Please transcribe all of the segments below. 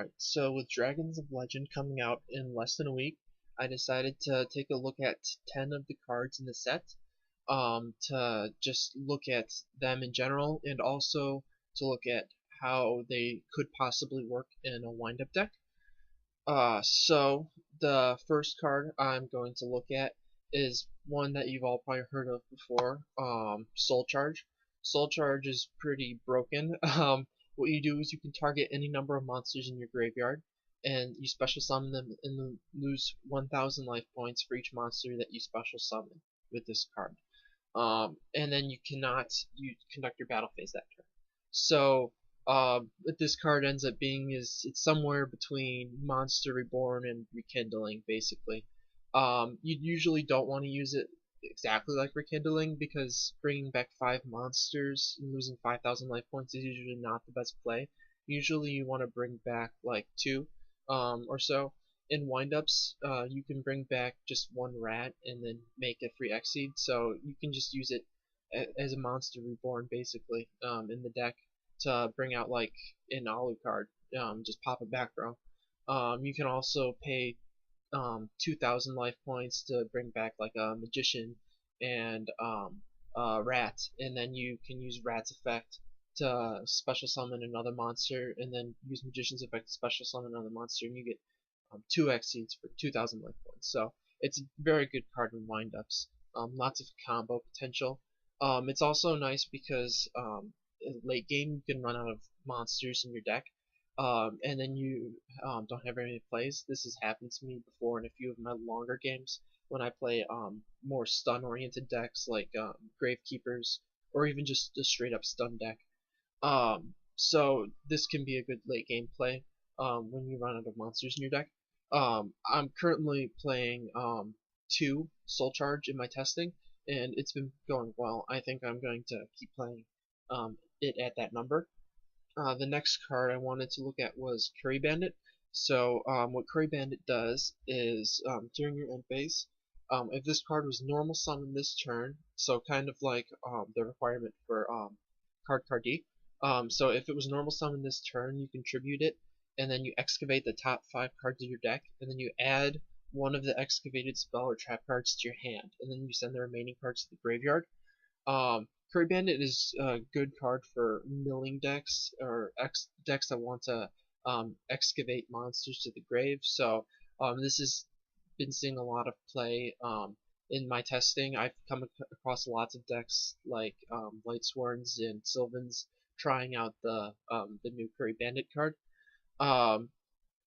Alright, so with Dragons of Legend coming out in less than a week, I decided to take a look at 10 of the cards in the set, to just look at them in general, and also to look at how they could possibly work in a wind-up deck. So the first card I'm going to look at is one that you've all probably heard of before, Soul Charge. Soul Charge is pretty broken. What you do is you can target any number of monsters in your graveyard, and you special summon them and then lose 1,000 life points for each monster that you special summon with this card. And then you cannot conduct your battle phase that turn. So what this card ends up being is it's somewhere between Monster Reborn and Rekindling, basically. You usually don't want to use it exactly like Rekindling because bringing back 5 monsters and losing 5,000 life points is usually not the best play. Usually you want to bring back like 2 or so. In windups, you can bring back just 1 rat and then make a free Exceed, so you can just use it as a Monster Reborn basically in the deck to bring out like an Alucard, just pop a back row. You can also pay 2,000 life points to bring back like a Magician and Rat, and then you can use Rat's effect to special summon another monster, and then use Magician's effect to special summon another monster, and you get 2 Exceeds for 2,000 life points. So it's a very good card in windups. Lots of combo potential. It's also nice because late game you can run out of monsters in your deck, and then you don't have any plays. This has happened to me before in a few of my longer games when I play more stun-oriented decks like Gravekeepers, or even just a straight-up stun deck. So this can be a good late game play when you run out of monsters in your deck. I'm currently playing 2 Soul Charge in my testing, and it's been going well. I think I'm going to keep playing it at that number. The next card I wanted to look at was Kuribandit. So what Kuribandit does is during your end phase, if this card was normal summoned this turn, so kind of like the requirement for card D. So if it was normal summoned this turn, you contribute it, and then you excavate the top 5 cards of your deck, and then you add one of the excavated spell or trap cards to your hand, and then you send the remaining cards to the graveyard. Kuribandit is a good card for milling decks or decks that want to excavate monsters to the grave. So this has been seeing a lot of play in my testing. I've come across lots of decks like Lightsworns and Sylvans trying out the new Kuribandit card.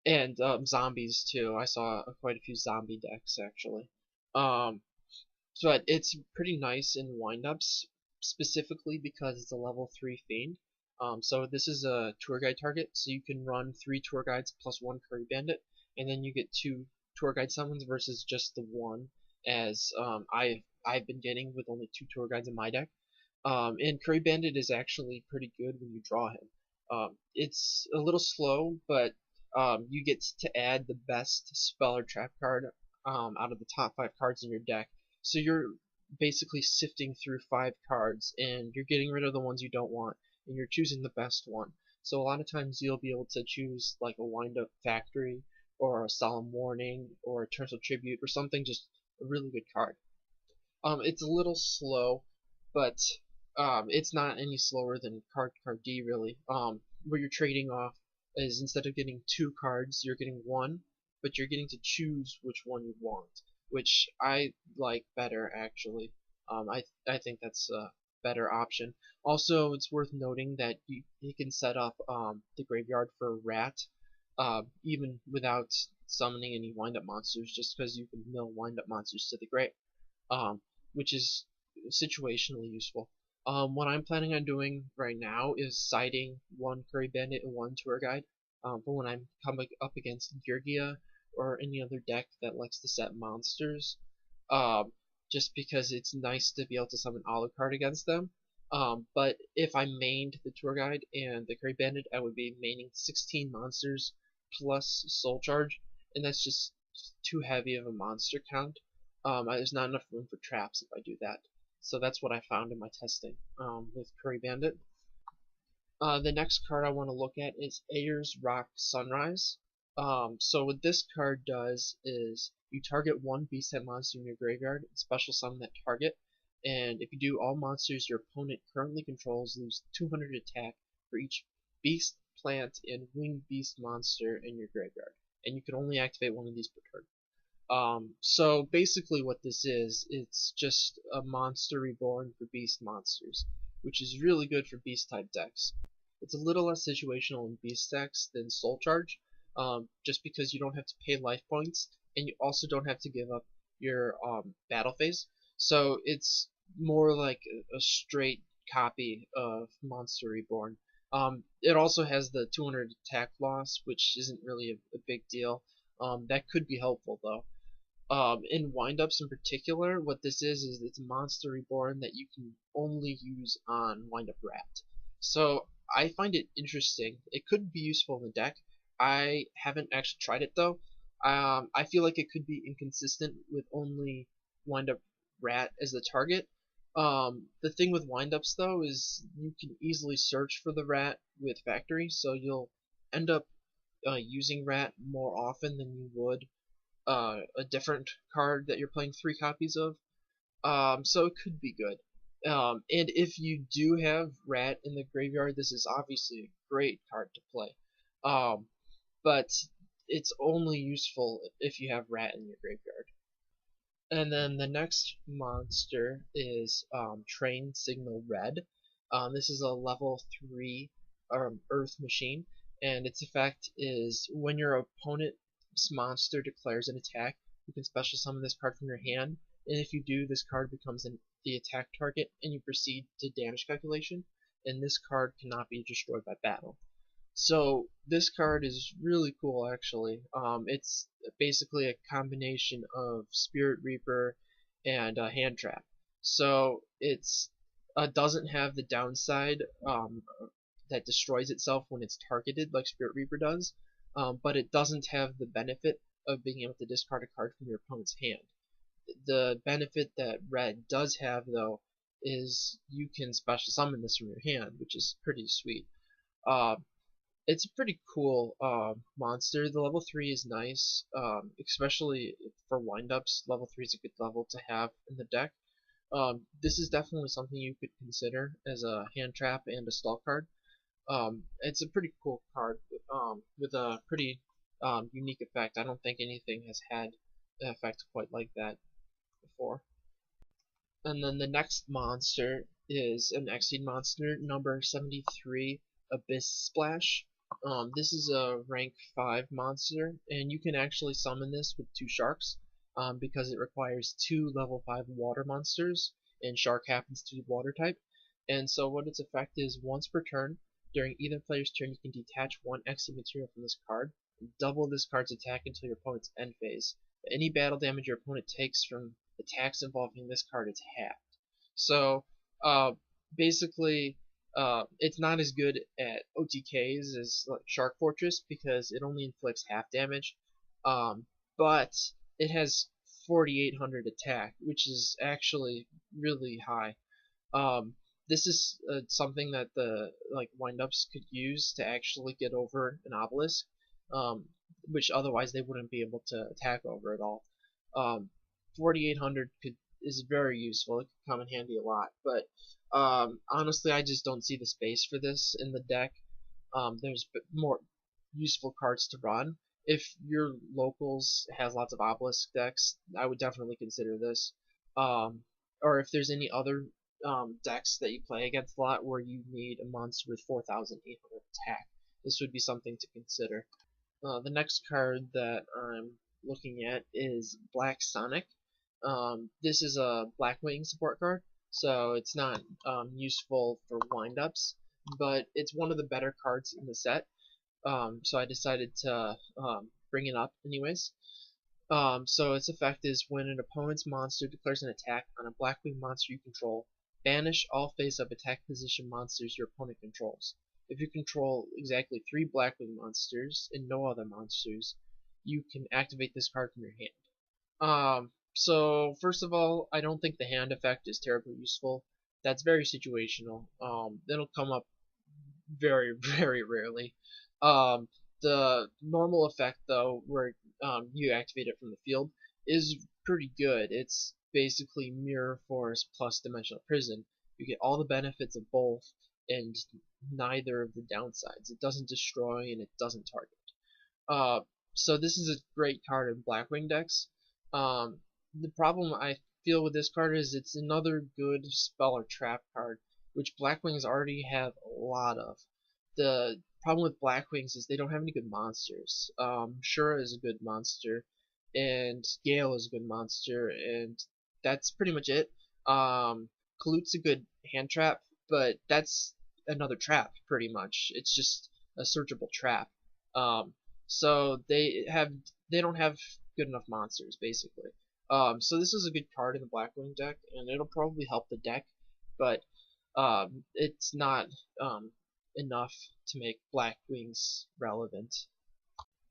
And zombies too. I saw quite a few zombie decks actually. But it's pretty nice in windups, specifically because it's a level 3 fiend. So this is a tour guide target, so you can run 3 tour guides plus 1 Kuribandit, and then you get 2 tour guide summons versus just the 1, as I've been getting with only 2 tour guides in my deck. And Kuribandit is actually pretty good when you draw him. It's a little slow, but you get to add the best spell or trap card out of the top 5 cards in your deck. So you're basically sifting through 5 cards, and you're getting rid of the ones you don't want, and you're choosing the best one. So a lot of times you'll be able to choose like a Wind-Up Factory, or a Solemn Warning, or a Eternal Tribute, or something, just a really good card. It's a little slow, but it's not any slower than card D really. Where you're trading off is instead of getting 2 cards, you're getting 1, but you're getting to choose which one you want, which I like better actually. I think that's a better option. Also, it's worth noting that you can set up the graveyard for Rat even without summoning any wind-up monsters, just because you can mill wind-up monsters to the grave, which is situationally useful. What I'm planning on doing right now is siding 1 Kuribandit and 1 tour guide for when I'm coming up against Geargia or any other deck that likes to set monsters, just because it's nice to be able to summon Alucard against them. But if I mained the tour guide and the Kuribandit, I would be maining 16 monsters plus Soul Charge, and that's just too heavy of a monster count. There's not enough room for traps if I do that. So that's what I found in my testing with Kuribandit. The next card I want to look at is Ayers Rock Sunrise. So what this card does is you target one beast type monster in your graveyard and special summon that target, and if you do, all monsters your opponent currently controls lose 200 attack for each beast, plant, and winged beast monster in your graveyard, and you can only activate one of these per turn. So basically what this is, it's just a monster reborn for beast monsters, which is really good for beast type decks. It's a little less situational in beast decks than Soul Charge, just because you don't have to pay life points, and you also don't have to give up your battle phase. So it's more like a straight copy of Monster Reborn. It also has the 200 attack loss, which isn't really a big deal. That could be helpful though. In windups in particular, what this is it's a monster reborn that you can only use on windup rat. So I find it interesting. It could be useful in the deck. I haven't actually tried it though. I feel like it could be inconsistent with only windup rat as the target. The thing with windups though is you can easily search for the rat with factory, so you'll end up using rat more often than you would a different card that you're playing 3 copies of. So it could be good. And if you do have Rat in the graveyard, this is obviously a great card to play. But it's only useful if you have Rat in your graveyard. And then the next monster is Train Signal Red. This is a level 3 Earth machine, and its effect is when your opponent's monster declares an attack, you can special summon this card from your hand, and if you do, this card becomes the attack target, and you proceed to damage calculation, and this card cannot be destroyed by battle. So this card is really cool actually. It's basically a combination of Spirit Reaper and Hand Trap. So it's doesn't have the downside that destroys itself when it's targeted like Spirit Reaper does, but it doesn't have the benefit of being able to discard a card from your opponent's hand. The benefit that Red does have though is you can special summon this from your hand, which is pretty sweet. Uh, it's a pretty cool monster. The level 3 is nice, especially for windups. Level 3 is a good level to have in the deck. This is definitely something you could consider as a hand trap and a stall card. It's a pretty cool card with a pretty unique effect. I don't think anything has had an effect quite like that before. And then the next monster is an Exceed monster, number 73, Abyss Splash. This is a rank 5 monster, and you can actually summon this with 2 sharks, because it requires 2 level 5 water monsters, and shark happens to be water type. And so what its effect is, once per turn, during either player's turn, you can detach 1 Exceed material from this card, and double this card's attack until your opponent's end phase. Any battle damage your opponent takes from attacks involving this card is halved. So basically, it's not as good at OTKs as like Shark Fortress because it only inflicts half damage, but it has 4,800 attack, which is actually really high. This is something that the windups could use to actually get over an obelisk, which otherwise they wouldn't be able to attack over at all. 4,800 is very useful. It could come in handy a lot, but honestly, I just don't see the space for this in the deck. There's more useful cards to run. If your locals has lots of obelisk decks, I would definitely consider this. Or if there's any other decks that you play against a lot where you need a monster with 4,800 attack, this would be something to consider. The next card that I'm looking at is Black Sonic. This is a Blackwing support card, so it's not useful for windups, but it's one of the better cards in the set. So I decided to bring it up anyways. So its effect is when an opponent's monster declares an attack on a Blackwing monster you control, banish all face-up attack position monsters your opponent controls. If you control exactly 3 Blackwing monsters and no other monsters, you can activate this card from your hand. So first of all, I don't think the hand effect is terribly useful. That's very situational. It'll come up very very rarely. Um, the normal effect though, where you activate it from the field, is pretty good. It's basically Mirror Force plus Dimensional Prison. You get all the benefits of both and neither of the downsides. It doesn't destroy and it doesn't target. Uh, so this is a great card in Blackwing decks. The problem I feel with this card is it's another good spell or trap card, which Blackwings already have a lot of. The problem with Blackwings is they don't have any good monsters. Shura is a good monster, and Gale is a good monster, and that's pretty much it. Kalut's a good hand trap, but that's another trap pretty much. It's just a searchable trap. Um, so they don't have good enough monsters basically. So this is a good card in the Blackwing deck, and it'll probably help the deck, but it's not enough to make Blackwings relevant.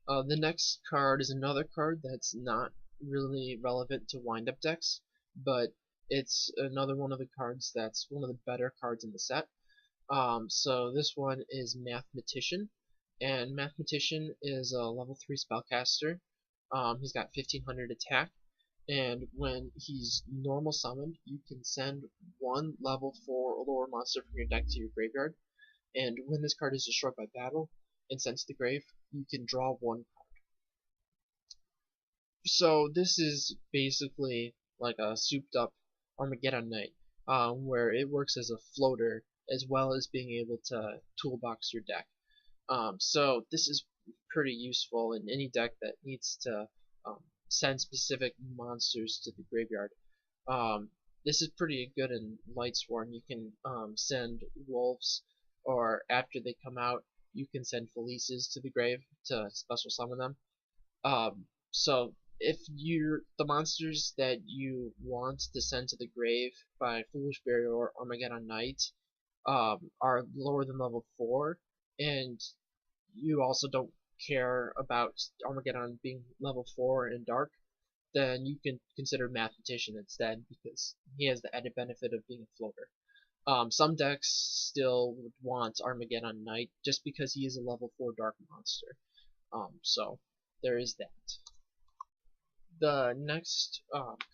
The next card is another card that's not really relevant to wind-up decks, but it's another one of the cards that's one of the better cards in the set. So this one is Mathematician, and Mathematician is a level 3 spellcaster. He's got 1500 attack, and when he's normal summoned, you can send one level 4 or lower monster from your deck to your graveyard, and when this card is destroyed by battle and sent to the grave, you can draw one. So this is basically like a souped up Armageddon Knight, where it works as a floater as well as being able to toolbox your deck. So this is pretty useful in any deck that needs to send specific monsters to the graveyard. Um, this is pretty good in Lightsworn. You can send wolves, or after they come out, you can send Felices to the grave to special summon them. So if the monsters that you want to send to the grave by Foolish Burial or Armageddon Knight are lower than level 4, and you also don't care about Armageddon being level 4 and dark, then you can consider Mathematician instead, because he has the added benefit of being a floater. Some decks still would want Armageddon Knight just because he is a level 4 dark monster. So there is that. The next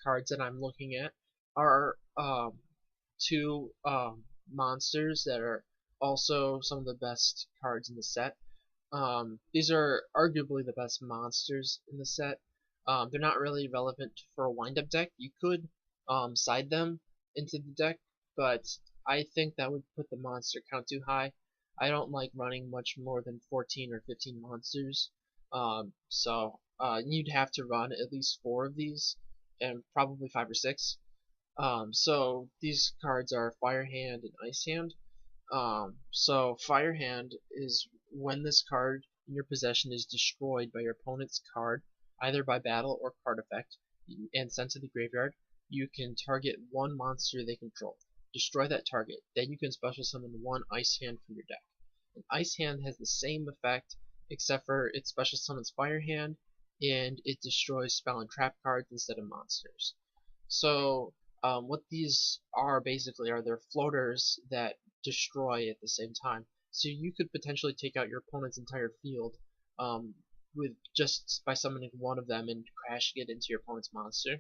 cards that I'm looking at are two monsters that are also some of the best cards in the set. These are arguably the best monsters in the set. They're not really relevant for a wind-up deck. You could side them into the deck, but I think that would put the monster count too high. I don't like running much more than 14 or 15 monsters. So you'd have to run at least 4 of these, and probably 5 or 6. So these cards are Fire Hand and Ice Hand. So Fire Hand is when this card in your possession is destroyed by your opponent's card, either by battle or card effect, and sent to the graveyard, you can target one monster they control. Destroy that target. Then you can special summon one Ice Hand from your deck. And Ice Hand has the same effect, except for it special summons Fire Hand, and it destroys spell and trap cards instead of monsters. So what these are basically are they're floaters that destroy at the same time. So you could potentially take out your opponent's entire field with just by summoning one of them and crashing it into your opponent's monster.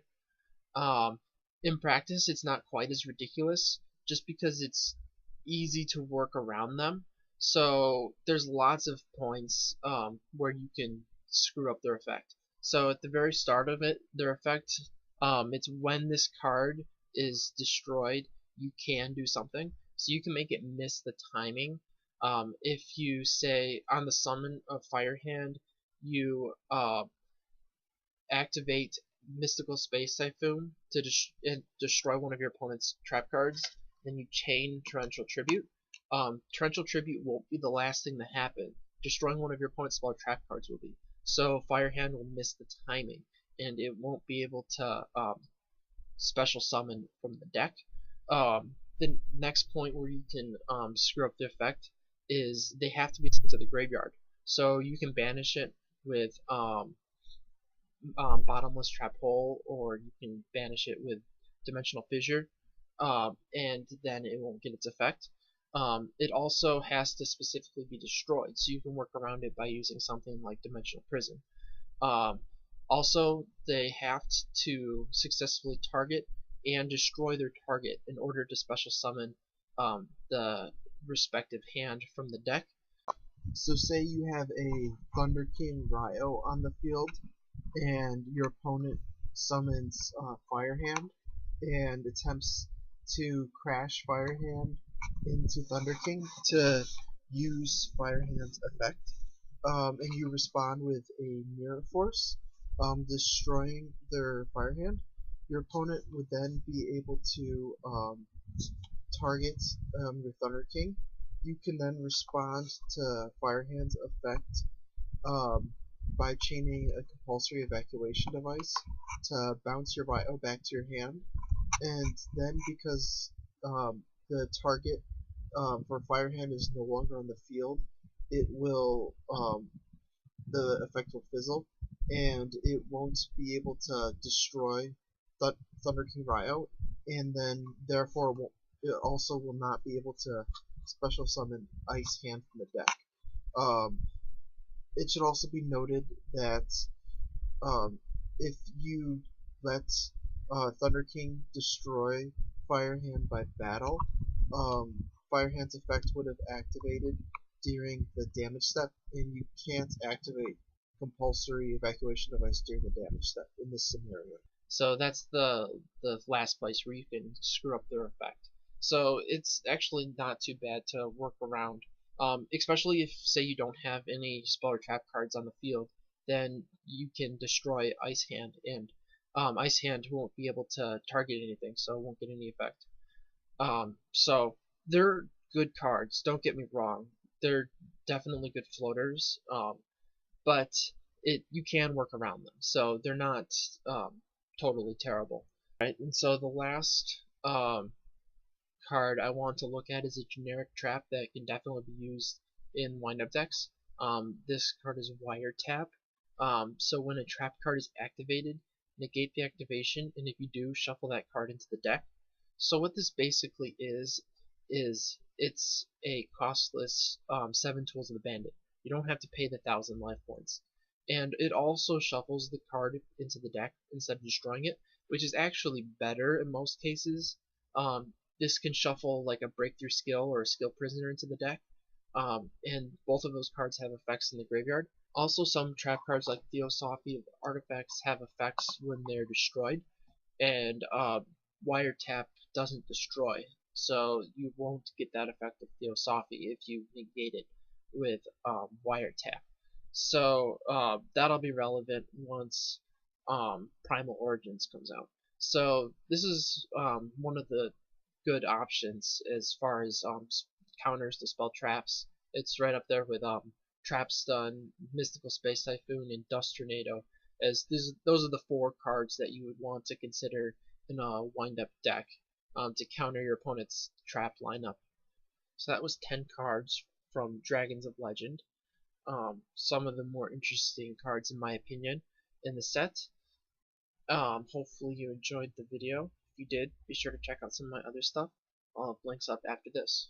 In practice, it's not quite as ridiculous, just because it's easy to work around them. So there's lots of points where you can screw up their effect. So at the very start of it, their effect, it's when this card is destroyed, you can do something. So you can make it miss the timing. If you say on the summon of Fire Hand, you activate Mystical Space Typhoon to destroy one of your opponent's trap cards, then you chain Torrential Tribute. Torrential Tribute won't be the last thing to happen. Destroying one of your opponent's spell trap cards will be. So Fire Hand will miss the timing, and it won't be able to special summon from the deck. The next point where you can screw up the effect is they have to be sent to the graveyard. So you can banish it with Bottomless Trap Hole, or you can banish it with Dimensional Fissure, and then it won't get its effect. It also has to specifically be destroyed, so you can work around it by using something like Dimensional Prison. Um, Also, they have to successfully target and destroy their target in order to special summon the respective hand from the deck. So say you have a Thunder King Ryo on the field, and your opponent summons Firehand and attempts to crash Firehand into Thunder King to use Firehand's effect, and you respond with a Mirror Force, destroying their Firehand. Your opponent would then be able to target your Thunder King. You can then respond to Firehand's effect um, by chaining a compulsory evacuation device to bounce your bio back to your hand, and then because the target for Firehand is no longer on the field, it will the effect will fizzle, and it won't be able to destroy Thunder King Ryo, and then therefore it also will not be able to special summon Ice Hand from the deck. It should also be noted that if you let Thunder King destroy Firehand by battle, Firehand's effect would have activated during the damage step, and you can't activate compulsory evacuation device during the damage step in this scenario. So that's the last place where you can screw up their effect. So it's actually not too bad to work around, especially if, say, you don't have any spell or trap cards on the field, then you can destroy Ice Hand, and Ice Hand won't be able to target anything, so it won't get any effect. So they're good cards, don't get me wrong. They're definitely good floaters, but you can work around them, so they're not totally terrible. Right, and so the last card I want to look at is a generic trap that can definitely be used in wind-up decks. This card is Wiretap. So when a trap card is activated, negate the activation, and if you do, shuffle that card into the deck. So what this basically is it's a costless 7 Tools of the Bandit. You don't have to pay the 1,000 life points. And it also shuffles the card into the deck instead of destroying it, which is actually better in most cases. This can shuffle like a Breakthrough Skill or a Skill Prisoner into the deck, and both of those cards have effects in the graveyard. Also, some trap cards like Theosophy of Artifacts have effects when they're destroyed, and Wiretap doesn't destroy, so you won't get that effect of Theosophy if you negate it with Wiretap. So that'll be relevant once Primal Origins comes out. So this is one of the good options as far as counters to spell traps. It's right up there with Trap Stun, Mystical Space Typhoon, and Dust Tornado, as those are the 4 cards that you would want to consider in a wind-up deck to counter your opponent's trap lineup. So that was 10 cards from Dragons of Legend. Some of the more interesting cards, in my opinion, in the set. Hopefully you enjoyed the video. If you did, be sure to check out some of my other stuff. I'll have links up after this.